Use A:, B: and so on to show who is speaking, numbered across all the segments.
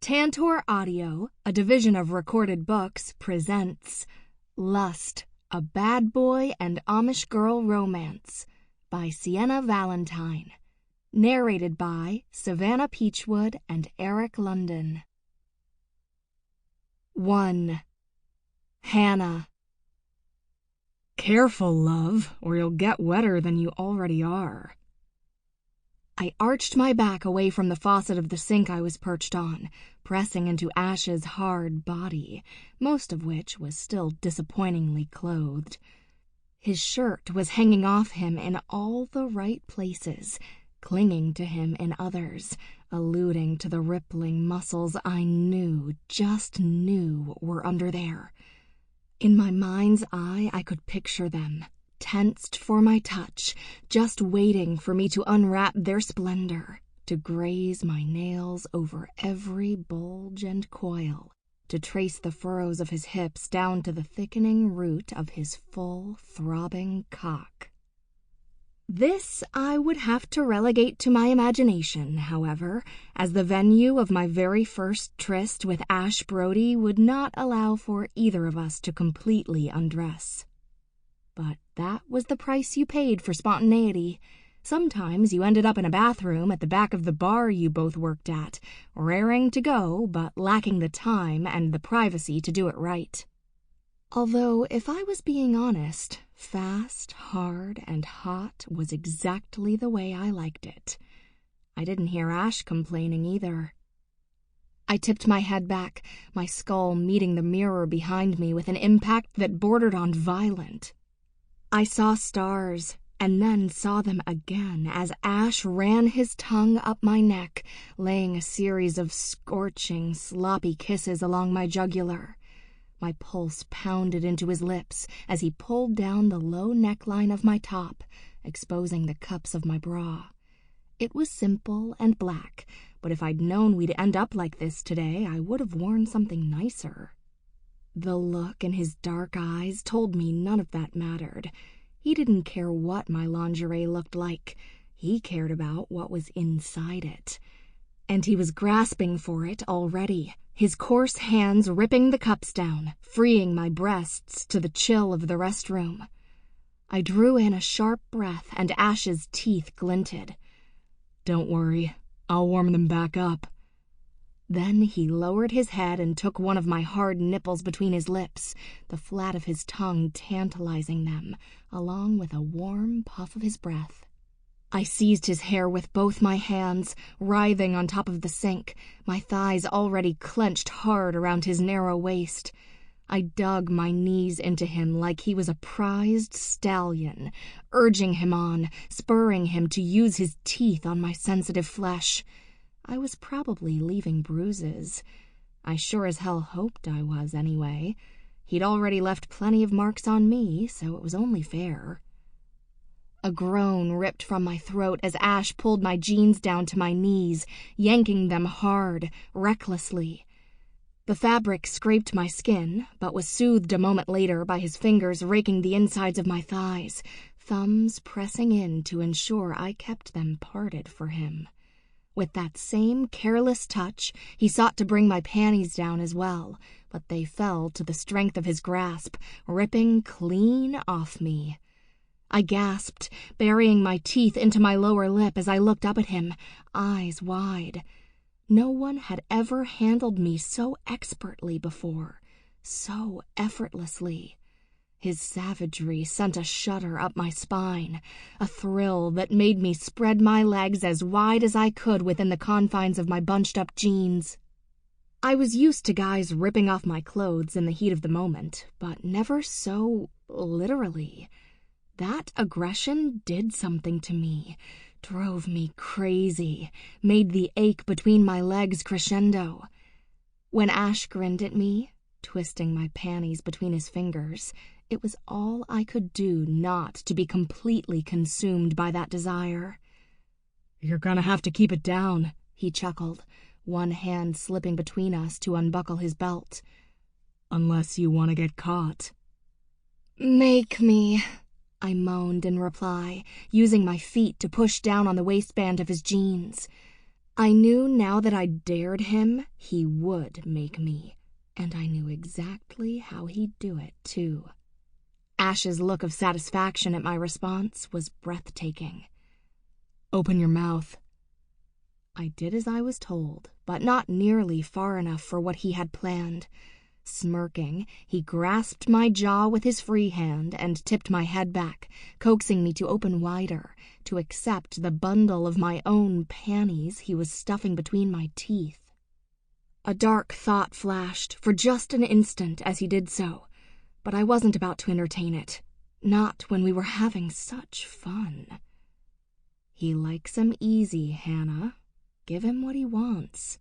A: Tantor Audio, a division of Recorded Books, presents Lust, a Bad Boy and Amish Girl Romance by Sienna Valentine. Narrated by Savannah Peachwood and Eric London. 1. Hannah. Careful, love, or you'll get wetter than you already are. I arched my back away from the faucet of the sink I was perched on, pressing into Ash's hard body, most of which was still disappointingly clothed. His shirt was hanging off him in all the right places, clinging to him in others, alluding to the rippling muscles I just knew were under there. In my mind's eye, I could picture them, tensed for my touch, just waiting for me to unwrap their splendor, to graze my nails over every bulge and coil, to trace the furrows of his hips down to the thickening root of his full, throbbing cock. This I would have to relegate to my imagination, however, as the venue of my very first tryst with Ash Brody would not allow for either of us to completely undress. But that was the price you paid for spontaneity. Sometimes you ended up in a bathroom at the back of the bar you both worked at, raring to go, but lacking the time and the privacy to do it right. Although, if I was being honest, fast, hard, and hot was exactly the way I liked it. I didn't hear Ash complaining either. I tipped my head back, my skull meeting the mirror behind me with an impact that bordered on violent. I saw stars, and then saw them again as Ash ran his tongue up my neck, laying a series of scorching, sloppy kisses along my jugular. My pulse pounded into his lips as he pulled down the low neckline of my top, exposing the cups of my bra. It was simple and black, but if I'd known we'd end up like this today, I would have worn something nicer. The look in his dark eyes told me none of that mattered. He didn't care what my lingerie looked like. He cared about what was inside it. And he was grasping for it already, his coarse hands ripping the cups down, freeing my breasts to the chill of the restroom. I drew in a sharp breath, and Ash's teeth glinted. "Don't worry, I'll warm them back up." Then he lowered his head and took one of my hard nipples between his lips, the flat of his tongue tantalizing them, along with a warm puff of his breath. I seized his hair with both my hands, writhing on top of the sink, my thighs already clenched hard around his narrow waist. I dug my knees into him like he was a prized stallion, urging him on, spurring him to use his teeth on my sensitive flesh. I was probably leaving bruises. I sure as hell hoped I was, anyway. He'd already left plenty of marks on me, so it was only fair. A groan ripped from my throat as Ash pulled my jeans down to my knees, yanking them hard, recklessly. The fabric scraped my skin, but was soothed a moment later by his fingers raking the insides of my thighs, thumbs pressing in to ensure I kept them parted for him. With that same careless touch, he sought to bring my panties down as well, but they fell to the strength of his grasp, ripping clean off me. I gasped, burying my teeth into my lower lip as I looked up at him, eyes wide. No one had ever handled me so expertly before, so effortlessly. His savagery sent a shudder up my spine, a thrill that made me spread my legs as wide as I could within the confines of my bunched-up jeans. I was used to guys ripping off my clothes in the heat of the moment, but never so literally. That aggression did something to me, drove me crazy, made the ache between my legs crescendo. When Ash grinned at me, twisting my panties between his fingers, it was all I could do not to be completely consumed by that desire. "You're gonna have to keep it down," he chuckled, one hand slipping between us to unbuckle his belt. "Unless you want to get caught." "Make me," I moaned in reply, using my feet to push down on the waistband of his jeans. I knew now that I dared him, he would make me, and I knew exactly how he'd do it, too. Ash's look of satisfaction at my response was breathtaking. "Open your mouth." I did as I was told, but not nearly far enough for what he had planned. Smirking, he grasped my jaw with his free hand and tipped my head back, coaxing me to open wider, to accept the bundle of my own panties he was stuffing between my teeth. A dark thought flashed for just an instant as he did so, but I wasn't about to entertain it, not when we were having such fun. "He likes 'em easy, Hannah. Give him what he wants."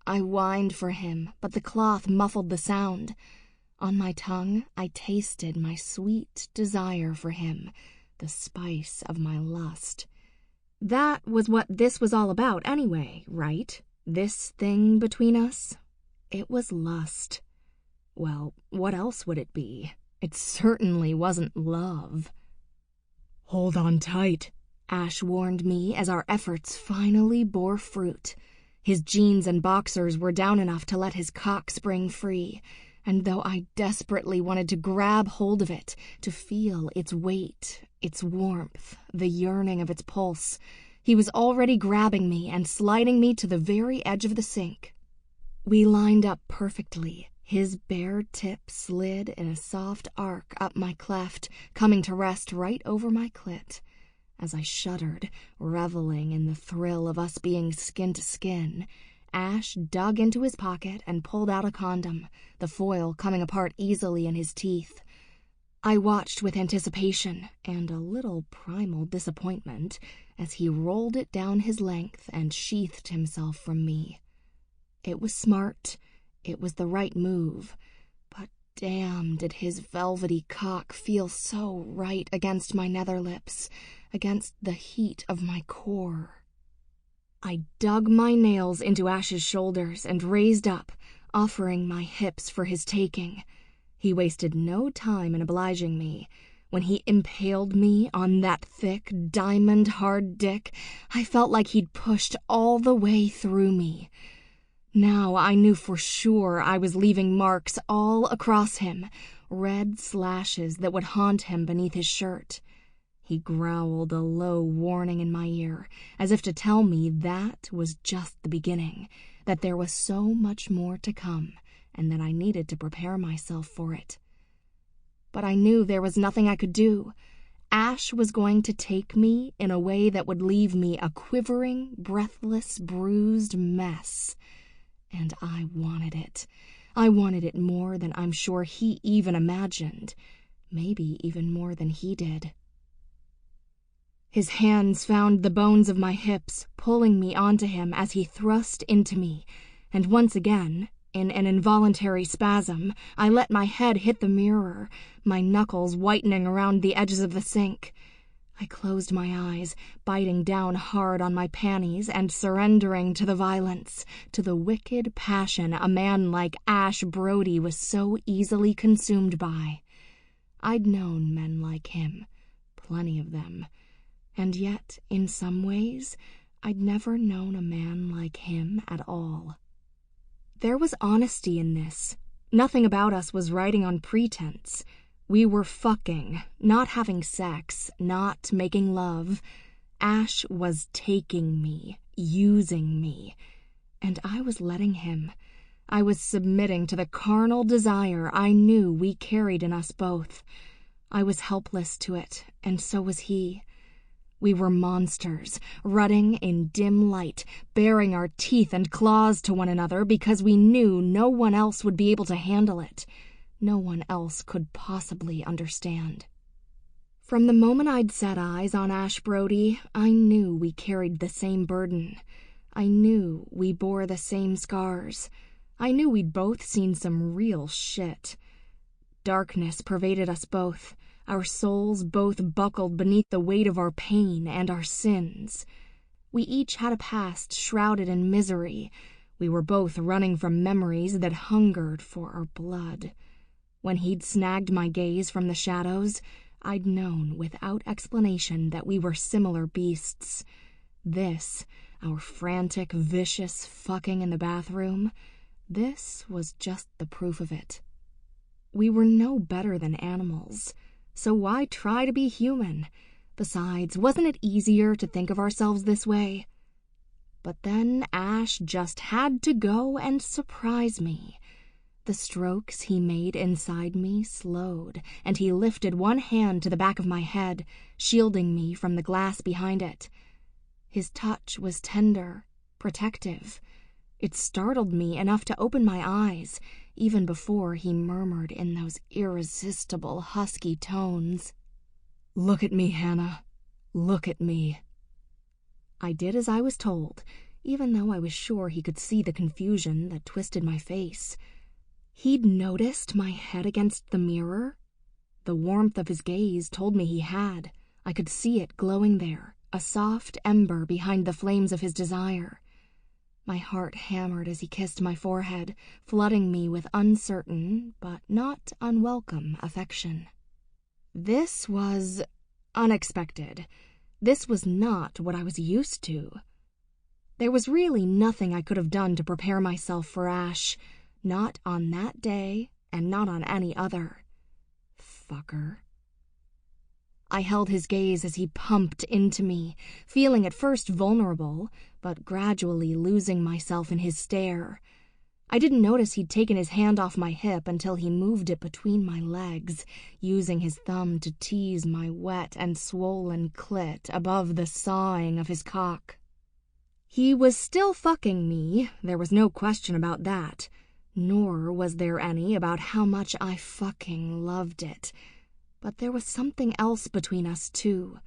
A: I whined for him, but the cloth muffled the sound. On my tongue, I tasted my sweet desire for him, the spice of my lust. That was what this was all about anyway, right? This thing between us? It was lust. Well, what else would it be? It certainly wasn't love. "Hold on tight," Ash warned me as our efforts finally bore fruit. His jeans and boxers were down enough to let his cock spring free, and though I desperately wanted to grab hold of it, to feel its weight, its warmth, the yearning of its pulse, he was already grabbing me and sliding me to the very edge of the sink. We lined up perfectly. His bare tip slid in a soft arc up my cleft, coming to rest right over my clit. As I shuddered, reveling in the thrill of us being skin to skin, Ash dug into his pocket and pulled out a condom, the foil coming apart easily in his teeth. I watched with anticipation and a little primal disappointment as he rolled it down his length and sheathed himself from me. It was smart. It was the right move. But damn, did his velvety cock feel so right against my nether lips, against the heat of my core. I dug my nails into Ash's shoulders and raised up, offering my hips for his taking. He wasted no time in obliging me. When he impaled me on that thick, diamond-hard dick, I felt like he'd pushed all the way through me. Now I knew for sure I was leaving marks all across him, red slashes that would haunt him beneath his shirt. He growled a low warning in my ear, as if to tell me that was just the beginning, that there was so much more to come, and that I needed to prepare myself for it. But I knew there was nothing I could do. Ash was going to take me in a way that would leave me a quivering, breathless, bruised mess. And I wanted it. I wanted it more than I'm sure he even imagined, maybe even more than he did. His hands found the bones of my hips, pulling me onto him as he thrust into me, and once again, in an involuntary spasm, I let my head hit the mirror, my knuckles whitening around the edges of the sink. I closed my eyes, biting down hard on my panties and surrendering to the violence, to the wicked passion a man like Ash Brody was so easily consumed by. I'd known men like him, plenty of them. And yet, in some ways, I'd never known a man like him at all. There was honesty in this. Nothing about us was riding on pretense. We were fucking, not having sex, not making love. Ash was taking me, using me. And I was letting him. I was submitting to the carnal desire I knew we carried in us both. I was helpless to it, and so was he. We were monsters, rutting in dim light, baring our teeth and claws to one another because we knew no one else would be able to handle it. No one else could possibly understand. From the moment I'd set eyes on Ash Brody, I knew we carried the same burden. I knew we bore the same scars. I knew we'd both seen some real shit. Darkness pervaded us both. Our souls both buckled beneath the weight of our pain and our sins. We each had a past shrouded in misery. We were both running from memories that hungered for our blood. When he'd snagged my gaze from the shadows, I'd known without explanation that we were similar beasts. This, our frantic, vicious fucking in the bathroom, this was just the proof of it. We were no better than animals, so why try to be human? Besides, wasn't it easier to think of ourselves this way? But then Ash just had to go and surprise me. The strokes he made inside me slowed, and he lifted one hand to the back of my head, shielding me from the glass behind it. His touch was tender, protective. It startled me enough to open my eyes, even before he murmured in those irresistible husky tones. "Look at me, Hannah. Look at me." I did as I was told, even though I was sure he could see the confusion that twisted my face. He'd noticed my head against the mirror. The warmth of his gaze told me he had. I could see it glowing there, a soft ember behind the flames of his desire. My heart hammered as he kissed my forehead, flooding me with uncertain but not unwelcome affection. This was unexpected. This was not what I was used to. There was really nothing I could have done to prepare myself for Ash, not on that day and not on any other. Fucker. I held his gaze as he pumped into me, feeling at first vulnerable, but gradually losing myself in his stare. I didn't notice he'd taken his hand off my hip until he moved it between my legs, using his thumb to tease my wet and swollen clit above the sawing of his cock. He was still fucking me, there was no question about that, nor was there any about how much I fucking loved it. But there was something else between us, too.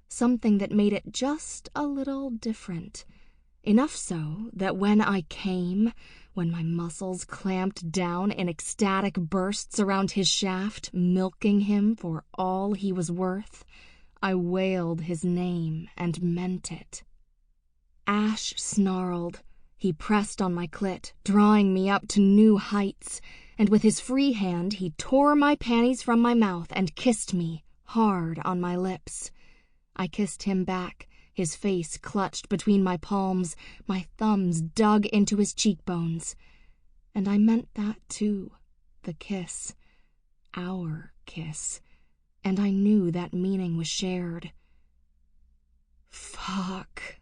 A: Something that made it just a little different. Enough so that when I came, when my muscles clamped down in ecstatic bursts around his shaft, milking him for all he was worth, I wailed his name and meant it. Ash snarled. He pressed on my clit, drawing me up to new heights, and with his free hand he tore my panties from my mouth and kissed me, hard on my lips. I kissed him back, his face clutched between my palms, my thumbs dug into his cheekbones. And I meant that too, the kiss. Our kiss. And I knew that meaning was shared. "Fuck,"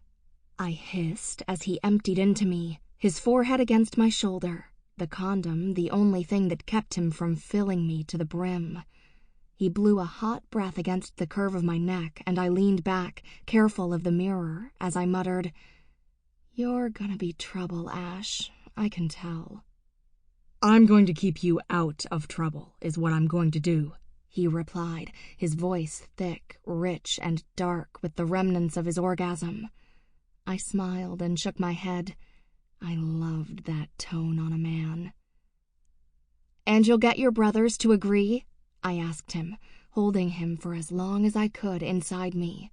A: I hissed as he emptied into me, his forehead against my shoulder, the condom the only thing that kept him from filling me to the brim. He blew a hot breath against the curve of my neck, and I leaned back, careful of the mirror, as I muttered, "You're gonna be trouble, Ash, I can tell." "I'm going to keep you out of trouble, is what I'm going to do," he replied, his voice thick, rich, and dark with the remnants of his orgasm. I smiled and shook my head. I loved that tone on a man. "And you'll get your brothers to agree?" I asked him, holding him for as long as I could inside me.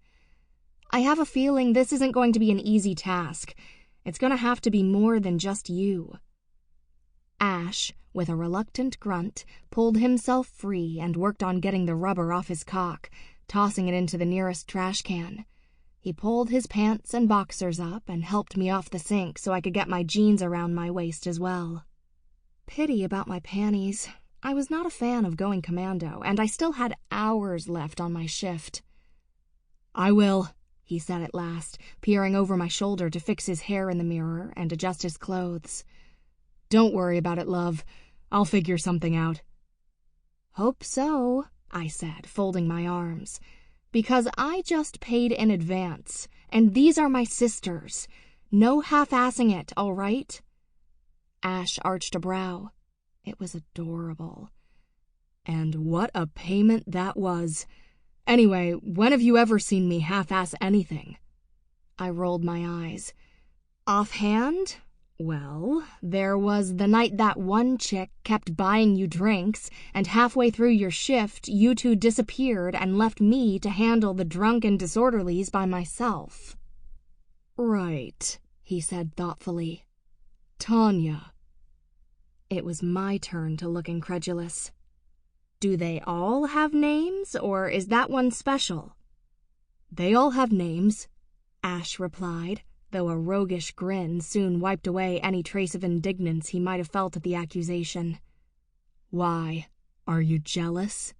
A: "I have a feeling this isn't going to be an easy task. It's going to have to be more than just you." Ash, with a reluctant grunt, pulled himself free and worked on getting the rubber off his cock, tossing it into the nearest trash can. He pulled his pants and boxers up and helped me off the sink so I could get my jeans around my waist as well. Pity about my panties. I was not a fan of going commando, and I still had hours left on my shift. "I will," he said at last, peering over my shoulder to fix his hair in the mirror and adjust his clothes. "Don't worry about it, love. I'll figure something out." "Hope so," I said, folding my arms. "Because I just paid in advance, and these are my sisters. No half-assing it, all right?" Ash arched a brow. It was adorable. "And what a payment that was. Anyway, when have you ever seen me half-ass anything?" I rolled my eyes. "Offhand? Well, there was the night that one chick kept buying you drinks, and halfway through your shift, you two disappeared and left me to handle the drunken disorderlies by myself." "Right," he said thoughtfully. "Tanya." It was my turn to look incredulous. "Do they all have names, or is that one special?" "They all have names," Ash replied. though a roguish grin soon wiped away any trace of indignance he might have felt at the accusation. "Why? Are you jealous?"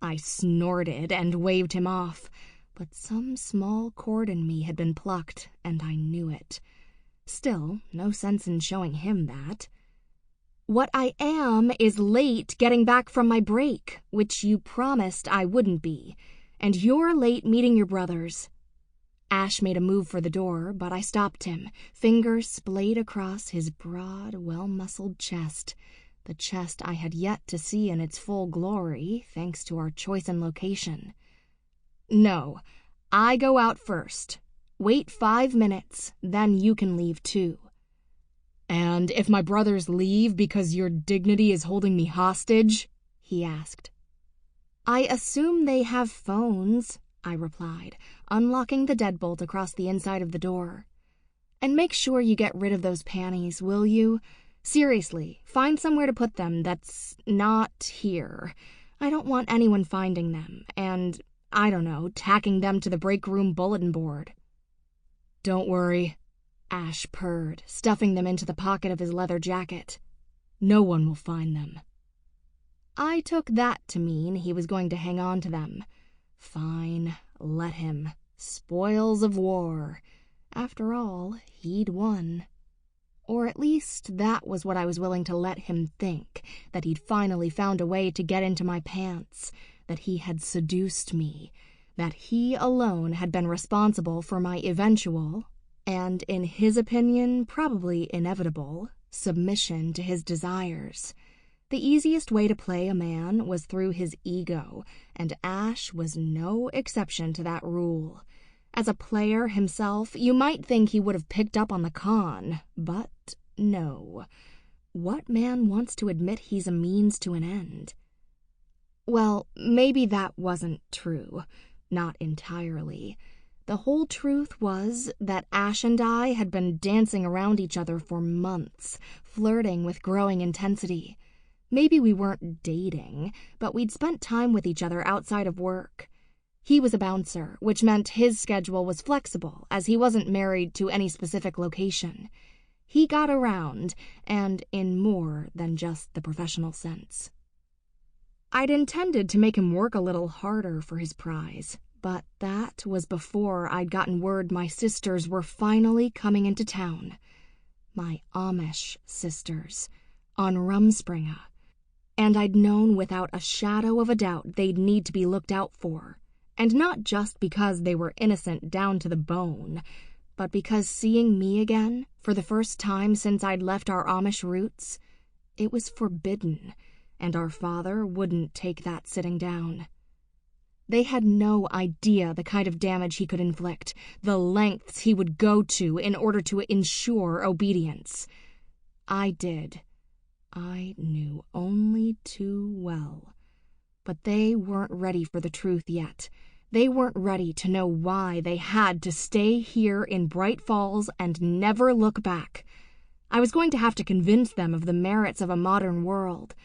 A: I snorted and waved him off, but some small chord in me had been plucked, and I knew it. Still, no sense in showing him that. "What I am is late getting back from my break, which you promised I wouldn't be, and you're late meeting your brothers." Ash made a move for the door, but I stopped him, fingers splayed across his broad, well-muscled chest, the chest I had yet to see in its full glory, thanks to our choice and location. "No, I go out first. Wait 5 minutes, then you can leave too." "And if my brothers leave because your dignity is holding me hostage?" he asked. "I assume they have phones," I replied, unlocking the deadbolt across the inside of the door. "And make sure you get rid of those panties, will you? Seriously, find somewhere to put them that's not here. I don't want anyone finding them, and, I don't know, tacking them to the break room bulletin board." "Don't worry," Ash purred, stuffing them into the pocket of his leather jacket. "No one will find them." I took that to mean he was going to hang on to them. Fine, let him. Spoils of war. After all, he'd won. Or at least that was what I was willing to let him think, that he'd finally found a way to get into my pants, that he had seduced me, that he alone had been responsible for my eventual, and in his opinion probably inevitable, submission to his desires. The easiest way to play a man was through his ego, and Ash was no exception to that rule. As a player himself, you might think he would have picked up on the con, but no. What man wants to admit he's a means to an end? Well, maybe that wasn't true. Not entirely. The whole truth was that Ash and I had been dancing around each other for months, flirting with growing intensity. Maybe we weren't dating, but we'd spent time with each other outside of work. He was a bouncer, which meant his schedule was flexible, as he wasn't married to any specific location. He got around, and in more than just the professional sense. I'd intended to make him work a little harder for his prize, but that was before I'd gotten word my sisters were finally coming into town. My Amish sisters, on Rumspringa. And I'd known without a shadow of a doubt they'd need to be looked out for. And not just because they were innocent down to the bone, but because seeing me again, for the first time since I'd left our Amish roots, it was forbidden, and our father wouldn't take that sitting down. They had no idea the kind of damage he could inflict, the lengths he would go to in order to ensure obedience. I did. I knew only too well. But they weren't ready for the truth yet. They weren't ready to know why they had to stay here in Bright Falls and never look back. I was going to have to convince them of the merits of a modern world.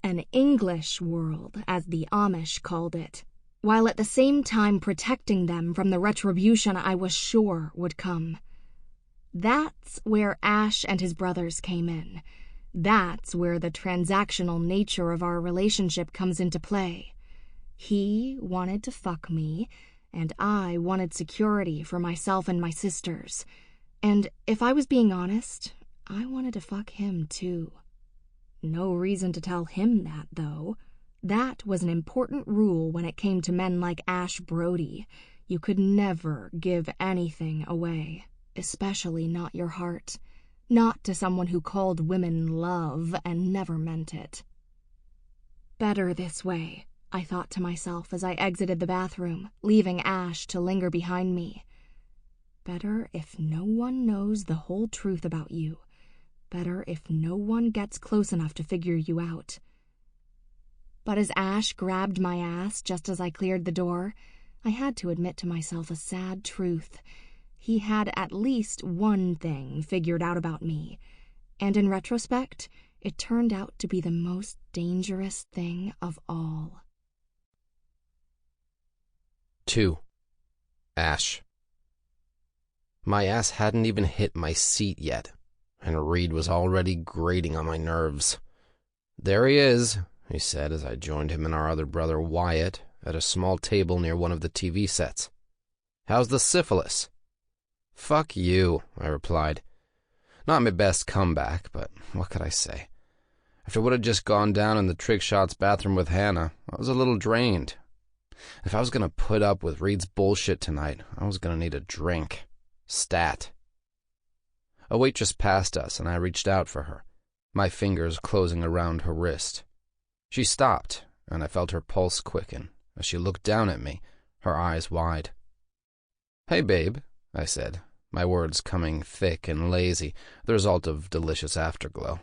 A: An English world, as the Amish called it, while at the same time protecting them from the retribution I was sure would come. That's where Ash and his brothers came in. That's where the transactional nature of our relationship comes into play. He wanted to fuck me, and I wanted security for myself and my sisters. And if I was being honest, I wanted to fuck him too. No reason to tell him that, though. That was an important rule when it came to men like Ash Brody. You could never give anything away, especially not your heart. Not to someone who called women love and never meant it. Better this way, I thought to myself as I exited the bathroom, leaving Ash to linger behind me. Better if no one knows the whole truth about you. Better if no one gets close enough to figure you out. But as Ash grabbed my ass just as I cleared the door, I had to admit to myself a sad truth. He had at least one thing figured out about me, and in retrospect, it turned out to be the most dangerous thing of all.
B: 2. Ash. My ass hadn't even hit my seat yet, and Reed was already grating on my nerves. "There he is," he said as I joined him and our other brother Wyatt at a small table near one of the TV sets. "How's the syphilis?" "Fuck you," I replied. Not my best comeback, but what could I say? After what had just gone down in the Trick Shot's bathroom with Hannah, I was a little drained. If I was going to put up with Reed's bullshit tonight, I was going to need a drink. Stat. A waitress passed us, and I reached out for her, my fingers closing around her wrist. She stopped, and I felt her pulse quicken as she looked down at me, her eyes wide. "Hey, babe," I said, my words coming thick and lazy, the result of delicious afterglow.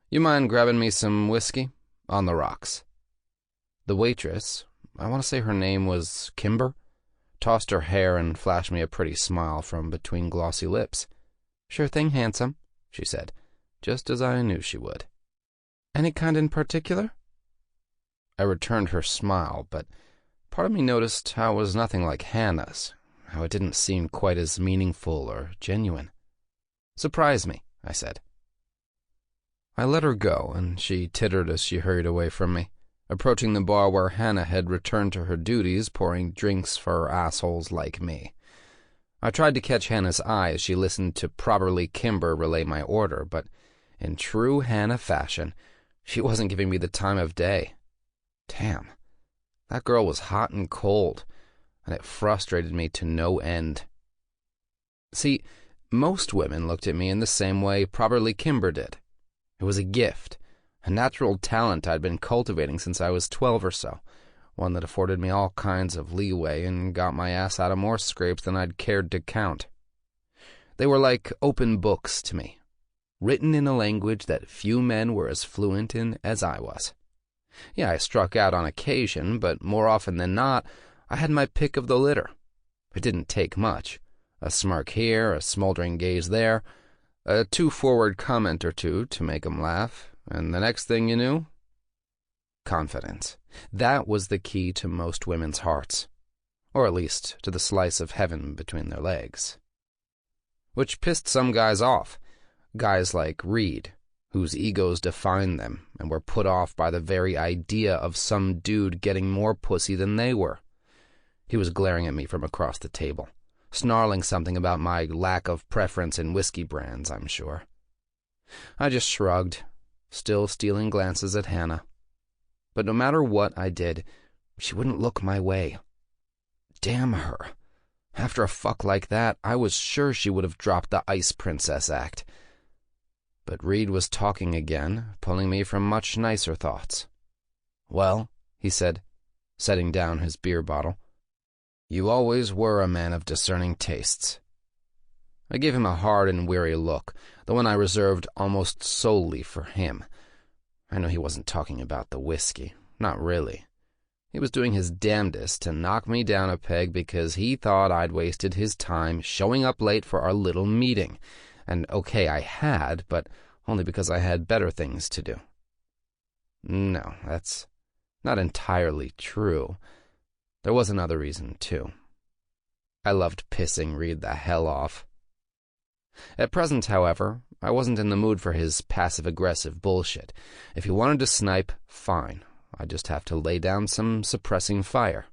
B: "You mind grabbing me some whiskey? On the rocks." The waitress, I want to say her name was Kimber, tossed her hair and flashed me a pretty smile from between glossy lips. "Sure thing, handsome," she said, just as I knew she would. "Any kind in particular?" I returned her smile, but part of me noticed how it was nothing like Hannah's, how it didn't seem quite as meaningful or genuine. "Surprise me," I said. I let her go, and she tittered as she hurried away from me, approaching the bar where Hannah had returned to her duties, pouring drinks for assholes like me. I tried to catch Hannah's eye as she listened to properly Kimber relay my order, but in true Hannah fashion, she wasn't giving me the time of day. Damn, that girl was hot and cold, and it frustrated me to no end. See, most women looked at me in the same way properly Kimber did. It was a gift, a natural talent I'd been cultivating since I was 12 or so, one that afforded me all kinds of leeway and got my ass out of more scrapes than I'd cared to count. They were like open books to me, written in a language that few men were as fluent in as I was. Yeah, I struck out on occasion, but more often than not, I had my pick of the litter. It didn't take much. A smirk here, a smoldering gaze there, a too-forward comment or two to make 'em laugh, and the next thing you knew, confidence. That was the key to most women's hearts, or at least to the slice of heaven between their legs. Which pissed some guys off, guys like Reed, whose egos defined them and were put off by the very idea of some dude getting more pussy than they were. He was glaring at me from across the table, snarling something about my lack of preference in whiskey brands, I'm sure. I just shrugged, still stealing glances at Hannah. But no matter what I did, she wouldn't look my way. Damn her. After a fuck like that, I was sure she would have dropped the Ice Princess act. But Reed was talking again, pulling me from much nicer thoughts. "Well," he said, setting down his beer bottle, "you always were a man of discerning tastes." I gave him a hard and weary look, the one I reserved almost solely for him. I knew he wasn't talking about the whiskey. Not really. He was doing his damnedest to knock me down a peg because he thought I'd wasted his time showing up late for our little meeting. And okay, I had, but only because I had better things to do. No, that's not entirely true. There was another reason, too. I loved pissing Reed the hell off. At present, however, I wasn't in the mood for his passive-aggressive bullshit. If he wanted to snipe, fine. I'd just have to lay down some suppressing fire.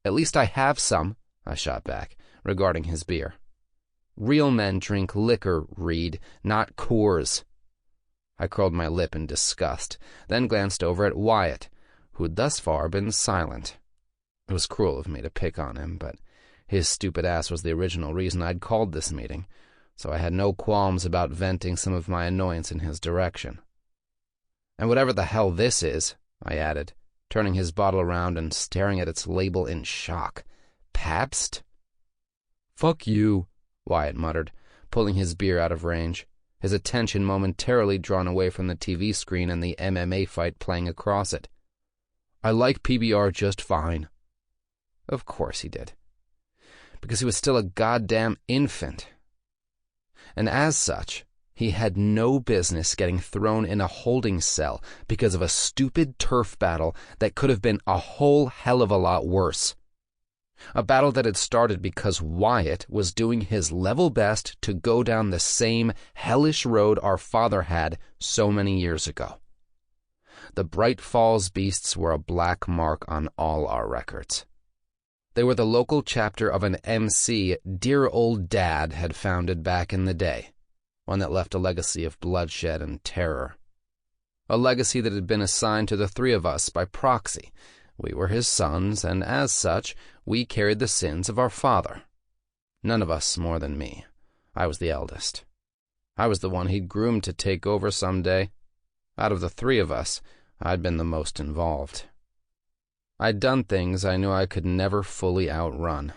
B: "At least I have some," I shot back, regarding his beer. "Real men drink liquor, Reed, not Coors." I curled my lip in disgust, then glanced over at Wyatt, who had thus far been silent. It was cruel of me to pick on him, but his stupid ass was the original reason I'd called this meeting, so I had no qualms about venting some of my annoyance in his direction. "And whatever the hell this is," I added, turning his bottle around and staring at its label in shock. "Pabst?" "Fuck you," Wyatt muttered, pulling his beer out of range, his attention momentarily drawn away from the TV screen and the MMA fight playing across it. "I like PBR just fine." Of course he did. Because he was still a goddamn infant. And as such, he had no business getting thrown in a holding cell because of a stupid turf battle that could have been a whole hell of a lot worse. A battle that had started because Wyatt was doing his level best to go down the same hellish road our father had so many years ago. The Bright Falls beasts were a black mark on all our records. They were the local chapter of an MC dear old Dad had founded back in the day, one that left a legacy of bloodshed and terror. A legacy that had been assigned to the three of us by proxy. We were his sons, and as such, we carried the sins of our father. None of us more than me. I was the eldest. I was the one he'd groomed to take over someday. Out of the three of us, I'd been the most involved. I'd done things I knew I could never fully outrun.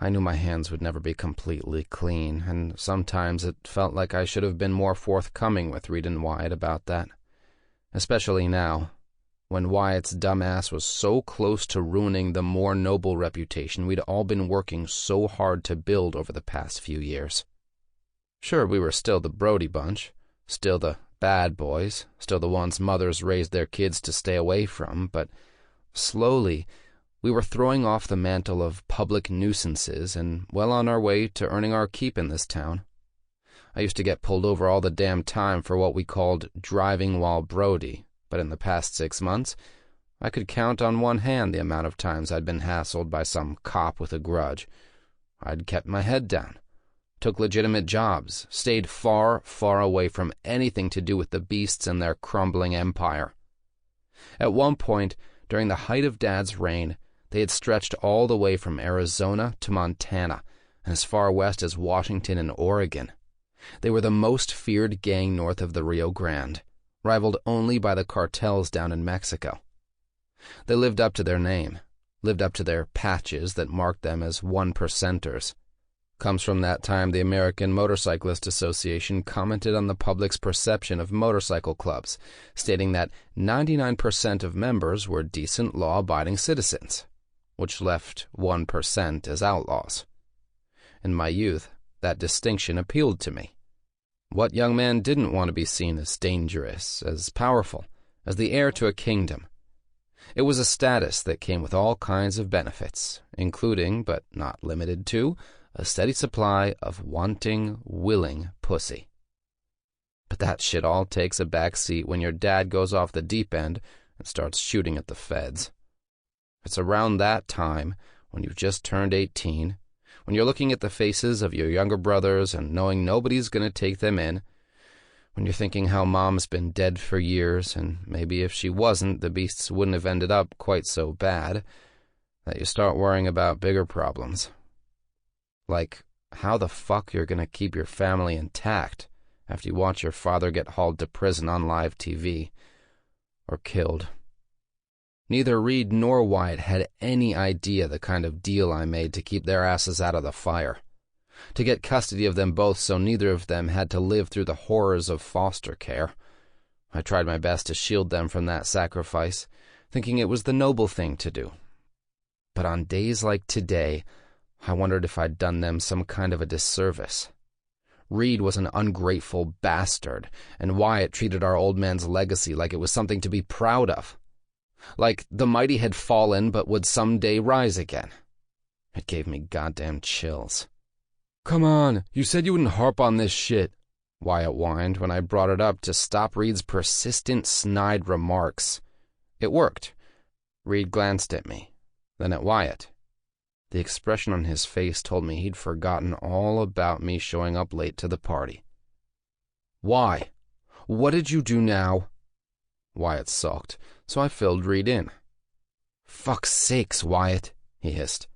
B: I knew my hands would never be completely clean, and sometimes it felt like I should have been more forthcoming with Reed and Wyatt about that. Especially now, when Wyatt's dumbass was so close to ruining the more noble reputation we'd all been working so hard to build over the past few years. Sure, we were still the Brody bunch, still the bad boys, still the ones mothers raised their kids to stay away from, but slowly, we were throwing off the mantle of public nuisances and well on our way to earning our keep in this town. I used to get pulled over all the damn time for what we called driving while Brody, but in the past 6 months, I could count on one hand the amount of times I'd been hassled by some cop with a grudge. I'd kept my head down, took legitimate jobs, stayed far, far away from anything to do with the beasts and their crumbling empire. At one point, during the height of Dad's reign, they had stretched all the way from Arizona to Montana and as far west as Washington and Oregon. They were the most feared gang north of the Rio Grande, rivaled only by the cartels down in Mexico. They lived up to their name, lived up to their patches that marked them as 1%ers. Comes from that time the American Motorcyclist Association commented on the public's perception of motorcycle clubs, stating that 99% of members were decent law-abiding citizens, which left 1% as outlaws. In my youth, that distinction appealed to me. What young man didn't want to be seen as dangerous, as powerful, as the heir to a kingdom? It was a status that came with all kinds of benefits, including, but not limited to, a steady supply of wanting, willing pussy. But that shit all takes a back seat when your dad goes off the deep end and starts shooting at the feds. It's around that time, when you've just turned 18, when you're looking at the faces of your younger brothers and knowing nobody's going to take them in, when you're thinking how Mom's been dead for years, and maybe if she wasn't, the beasts wouldn't have ended up quite so bad, that you start worrying about bigger problems. Like how the fuck you're going to keep your family intact after you watch your father get hauled to prison on live TV, or killed. Neither Reed nor Wyatt had any idea the kind of deal I made to keep their asses out of the fire, to get custody of them both so neither of them had to live through the horrors of foster care. I tried my best to shield them from that sacrifice, thinking it was the noble thing to do. But on days like today, I wondered if I'd done them some kind of a disservice. Reed was an ungrateful bastard, and Wyatt treated our old man's legacy like it was something to be proud of. Like the mighty had fallen but would someday rise again. It gave me goddamn chills. "Come on, you said you wouldn't harp on this shit," Wyatt whined when I brought it up to stop Reed's persistent snide remarks. It worked. Reed glanced at me, then at Wyatt. The expression on his face told me he'd forgotten all about me showing up late to the party. "Why? What did you do now?" Wyatt sulked, so I filled Reed in. "Fuck's sakes, Wyatt," he hissed.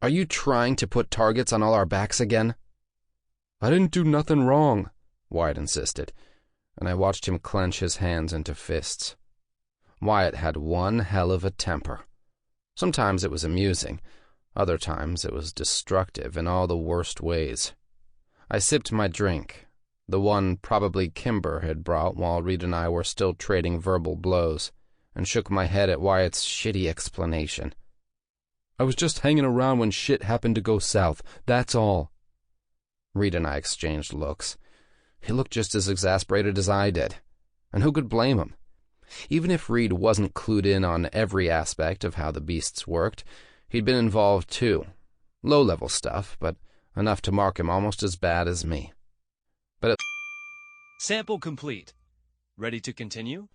B: "Are you trying to put targets on all our backs again?" "I didn't do nothing wrong," Wyatt insisted, and I watched him clench his hands into fists. Wyatt had one hell of a temper. Sometimes it was amusing. Other times it was destructive in all the worst ways. I sipped my drink, the one probably Kimber had brought while Reed and I were still trading verbal blows, and shook my head at Wyatt's shitty explanation. "I was just hanging around when shit happened to go south, that's all." Reed and I exchanged looks. He looked just as exasperated as I did, and who could blame him? Even if Reed wasn't clued in on every aspect of how the beasts worked, He'd been involved too. Low-level stuff, but enough to mark him almost as bad as me.
C: Sample complete. Ready to continue?